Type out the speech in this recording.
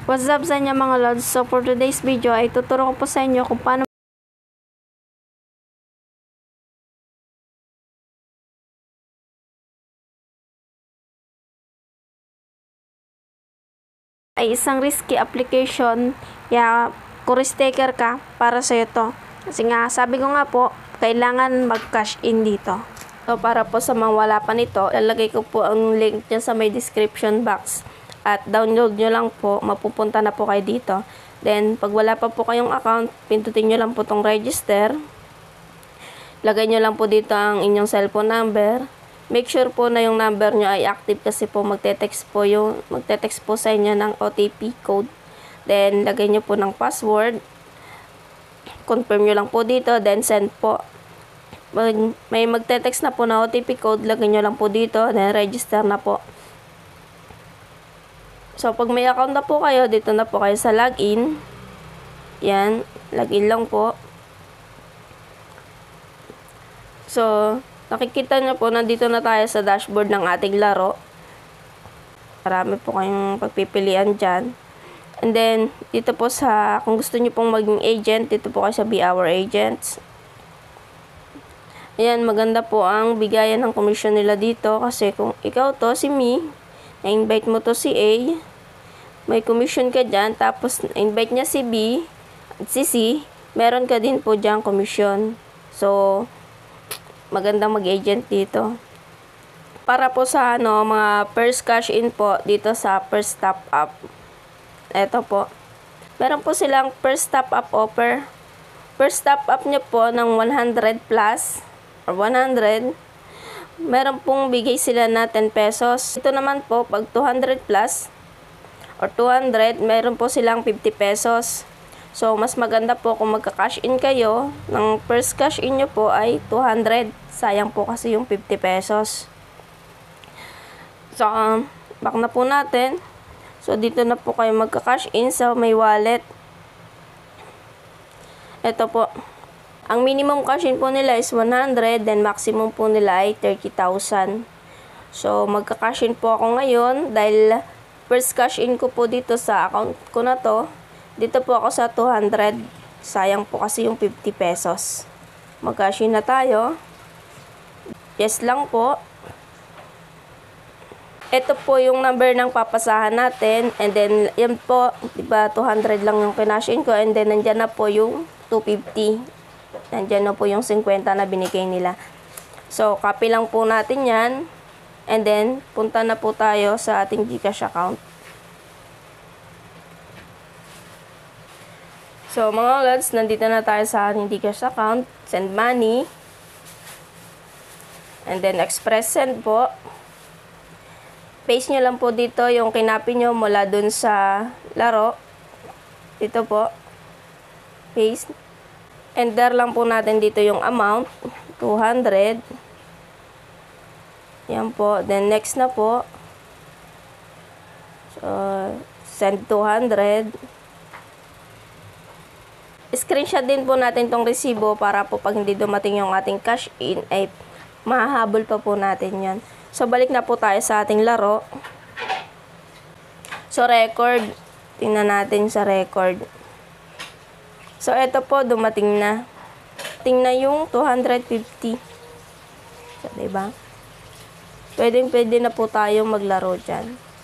What's up sa inyo mga lods? So for today's video ay tuturo ko po sa inyo kung paano ay isang risky application ya Curistaker ka para sa ito. Kasi nga sabi ko nga po kailangan mag-cash in dito. So para po sa mga wala pa nito, lalagay ko po ang link dyan sa may description box. At download nyo lang po, mapupunta na po kayo dito. Then, pag wala pa po kayong account, pindutin nyo lang po tong register. Lagay nyo lang po dito ang inyong cellphone number. Make sure po na yung number nyo ay active kasi po magte-text po sa inyo ng OTP code. Then, lagay nyo po ng password. Confirm nyo lang po dito, then send po. May magte-text na po na OTP code, lagay nyo lang po dito, then register na po. So, pag may account na po kayo, dito na po kayo sa login. Yan, login lang po. So, nakikita nyo po, nandito na tayo sa dashboard ng ating laro. Marami po kayong pagpipilian dyan. And then, dito po sa, kung gusto nyo pong maging agent, dito po kayo sa Be Our Agents. Ayan, maganda po ang bigayan ng commission nila dito. Kasi kung ikaw to, si me, na-invite mo to si A, may commission ka dyan, tapos invite niya si B at si C, meron ka din po dyan commission. So, magandang mag-agent dito. Para po sa mga first cash in po, dito sa first top up. Eto po. Meron po silang first top up offer. First top up niya po ng 100 plus or 100. Meron pong bigay sila na 10 pesos. Ito naman po, pag 200 plus or 200, meron po silang 50 pesos. So, mas maganda po kung magka-cash in kayo. Ng first cash in nyo po ay 200. Sayang po kasi yung 50 pesos. So, back na po natin. So, dito na po kayo magka-cash in sa may wallet. Ito po. Ang minimum cash in po nila is 100, then maximum po nila ay 30,000. So, magka-cash in po ako ngayon dahil first cash in ko po dito sa account ko na to. Dito po ako sa 200. Sayang po kasi yung 50 pesos. Mag-cash in na tayo. Yes lang po. Ito po yung number ng papasahan natin. And then, yan po, diba, 200 lang yung kinash in ko. And then, nandyan na po yung 250. Nandyan na po yung 50 na binigay nila. So, copy lang po natin yan. And then, punta na po tayo sa ating GCash account. So, mga lods, nandito na tayo sa ating GCash account. Send money. And then, express send po. Paste nyo lang po dito yung kinapi nyo mula dun sa laro. Dito po. Paste. Enter lang po natin dito yung amount. 200. Yan po. Then, next na po. So, send 200. Screenshot din po natin tong resibo para po pag hindi dumating yung ating cash in, ay mahahabol pa po natin yan. So, balik na po tayo sa ating laro. So, record. Tingnan natin sa record. So, eto po, dumating na. Tingnan yung 250. So, diba? Pwede na po tayong maglaro dyan.